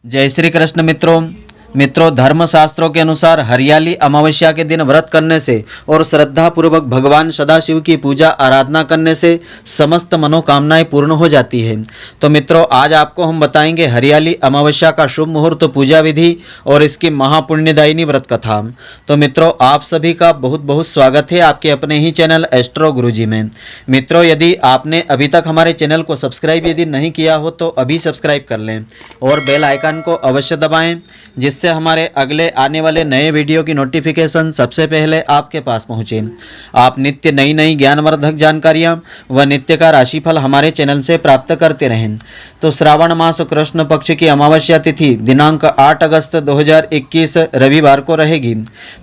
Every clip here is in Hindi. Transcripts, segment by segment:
जय श्री कृष्ण मित्रों धर्मशास्त्रों के अनुसार हरियाली अमावस्या के दिन व्रत करने से और श्रद्धा पूर्वक भगवान सदाशिव की पूजा आराधना करने से समस्त मनोकामनाएं पूर्ण हो जाती है। तो मित्रों आज आपको हम बताएंगे हरियाली अमावस्या का शुभ मुहूर्त, पूजा विधि और इसकी महापुण्यदायिनी व्रत कथा। तो मित्रों आप सभी का बहुत बहुत स्वागत है आपके अपने ही चैनल एस्ट्रो गुरुजी में। मित्रों यदि आपने अभी तक हमारे चैनल को सब्सक्राइब यदि नहीं किया हो तो अभी सब्सक्राइब कर लें और बेल आइकन को अवश्य दबाएं, जिससे हमारे अगले आने वाले नए वीडियो की नोटिफिकेशन सबसे पहले आपके पास पहुंचे। आप नित्य नई नई ज्ञानवर्धक जानकारियां व नित्य का राशिफल हमारे चैनल से प्राप्त करते रहें। तो श्रावण मास कृष्ण पक्ष की अमावस्या तिथि दिनांक 8 अगस्त 2021 रविवार को रहेगी।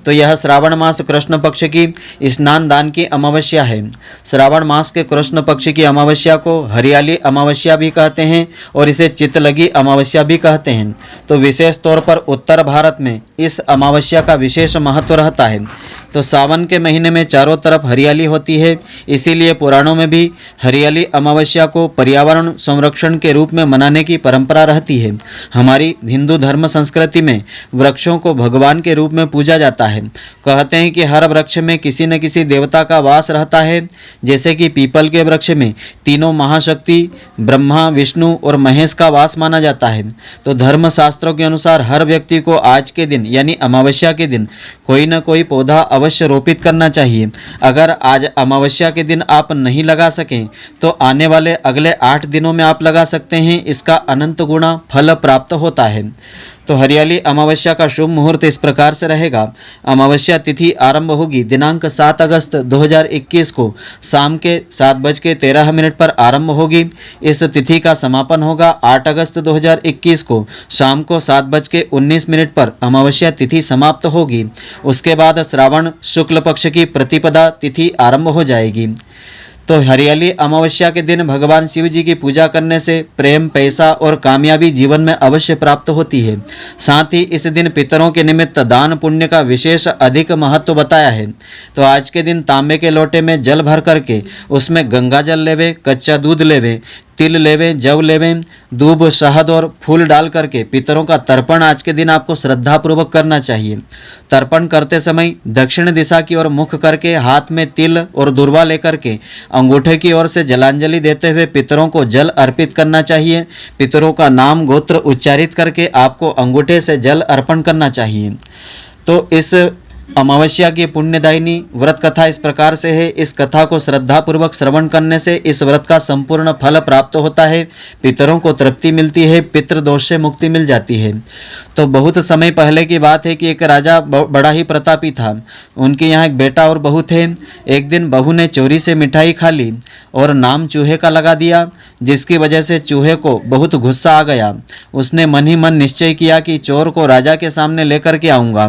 तो यह श्रावण मास कृष्ण पक्ष की स्नान दान की अमावस्या है। श्रावण मास के कृष्ण पक्ष की अमावस्या को हरियाली अमावस्या भी कहते हैं और इसे चितलगी अमावस्या भी कहते हैं। तो विशेष तौर पर उत्तर भारत में इस अमावस्या का विशेष महत्व रहता है। तो सावन के महीने में चारों तरफ हरियाली होती है, इसीलिए पुराणों में भी हरियाली अमावस्या को पर्यावरण संरक्षण के रूप में मनाने की परंपरा रहती है। हमारी हिंदू धर्म संस्कृति में वृक्षों को भगवान के रूप में पूजा जाता है। कहते हैं कि हर वृक्ष में किसी न किसी देवता का वास रहता है। जैसे कि पीपल के वृक्ष में तीनों महाशक्ति ब्रह्मा, विष्णु और महेश का वास माना जाता है। तो धर्मशास्त्रों के अनुसार हर व्यक्ति को आज के दिन यानी अमावस्या के दिन कोई न कोई पौधा अवश्य रोपित करना चाहिए। अगर आज अमावस्या के दिन आप नहीं लगा सकें तो आने वाले अगले 8 दिनों में आप लगा सकते हैं। इसका अनंत गुना फल प्राप्त होता है। तो हरियाली अमावस्या का शुभ मुहूर्त इस प्रकार से रहेगा। अमावस्या तिथि आरंभ होगी दिनांक 7 अगस्त 2021 को शाम के 7:13 पर आरंभ होगी। इस तिथि का समापन होगा 8 अगस्त 2021 को शाम को 7:19 पर अमावस्या तिथि समाप्त होगी। उसके बाद श्रावण शुक्ल पक्ष की प्रतिपदा तिथि आरंभ हो जाएगी। तो हरियाली अमावस्या के दिन भगवान शिव जी की पूजा करने से प्रेम, पैसा और कामयाबी जीवन में अवश्य प्राप्त होती है। साथ ही इस दिन पितरों के निमित्त दान पुण्य का विशेष अधिक महत्व बताया है। तो आज के दिन तांबे के लोटे में जल भर करके उसमें गंगा जल लेवे, कच्चा दूध लेवे, तिल लेवे, जव लेवे, दूब, शहद और फूल डाल करके पितरों का तर्पण आज के दिन आपको श्रद्धापूर्वक करना चाहिए। तर्पण करते समय दक्षिण दिशा की ओर मुख करके हाथ में तिल और दूर्वा लेकर के अंगूठे की ओर से जलांजलि देते हुए पितरों को जल अर्पित करना चाहिए। पितरों का नाम गोत्र उच्चारित करके आपको अंगूठे से जल अर्पण करना चाहिए। तो इस अमावस्या की पुण्यदायिनी व्रत कथा इस प्रकार से है। इस कथा को श्रद्धापूर्वक श्रवण करने से इस व्रत का संपूर्ण फल प्राप्त होता है, पितरों को तृप्ति मिलती है, पितृदोष से मुक्ति मिल जाती है। तो बहुत समय पहले की बात है कि एक राजा बड़ा ही प्रतापी था। उनके यहाँ एक बेटा और बहू थे। एक दिन बहू ने चोरी से मिठाई खा ली और नाम चूहे का लगा दिया, जिसकी वजह से चूहे को बहुत गुस्सा आ गया। उसने मन ही मन निश्चय किया कि चोर को राजा के सामने लेकर के आऊँगा।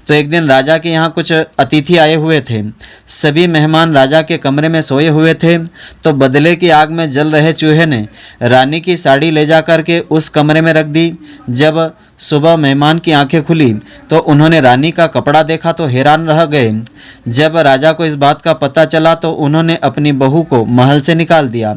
तो एक दिन राजा के यहाँ कुछ अतिथि आए हुए थे। सभी मेहमान राजा के कमरे में सोए हुए थे। तो बदले की आग में जल रहे चूहे ने रानी की साड़ी ले जा करके उस कमरे में रख दी। जब सुबह मेहमान की आंखें खुली तो उन्होंने रानी का कपड़ा देखा तो हैरान रह गए। जब राजा को इस बात का पता चला तो उन्होंने अपनी बहू को महल से निकाल दिया।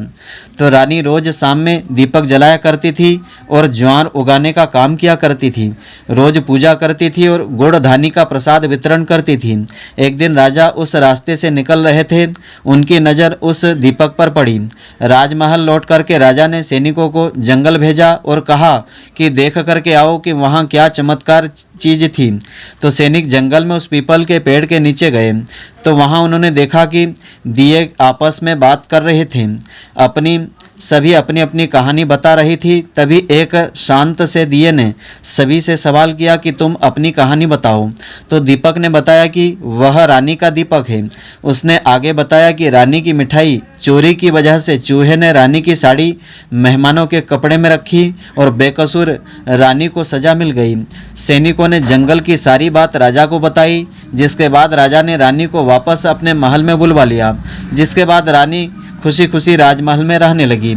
तो रानी रोज शाम में दीपक जलाया करती थी और ज्वार उगाने का काम किया करती थी। रोज पूजा करती थी और गुड़ धानी का प्रसाद वितरण करती थी। एक दिन राजा उस रास्ते से निकल रहे थे। उनकी नज़र उस दीपक पर पड़ी। राजमहल लौट करके राजा ने सैनिकों को जंगल भेजा और कहा कि देख करके आओ कि वहाँ क्या चमत्कार चीज थी। तो सैनिक जंगल में उस पीपल के पेड़ के नीचे गए तो वहाँ उन्होंने देखा कि दिए आपस में बात कर रहे थे। सभी अपनी अपनी कहानी बता रही थी। तभी एक शांत से दिए ने सभी से सवाल किया कि तुम अपनी कहानी बताओ। तो दीपक ने बताया कि वह रानी का दीपक है। उसने आगे बताया कि रानी की मिठाई चोरी की वजह से चूहे ने रानी की साड़ी मेहमानों के कपड़े में रखी और बेकसूर रानी को सजा मिल गई। सैनिकों ने जंगल की सारी बात राजा को बताई, जिसके बाद राजा ने रानी को वापस अपने महल में बुलवा लिया। जिसके बाद रानी खुशी खुशी राजमहल में रहने लगी।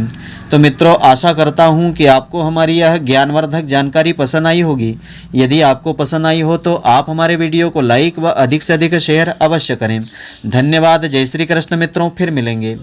तो मित्रों आशा करता हूँ कि आपको हमारी यह ज्ञानवर्धक जानकारी पसंद आई होगी। यदि आपको पसंद आई हो तो आप हमारे वीडियो को लाइक व अधिक से अधिक शेयर अवश्य करें। धन्यवाद। जय श्री कृष्ण मित्रों, फिर मिलेंगे।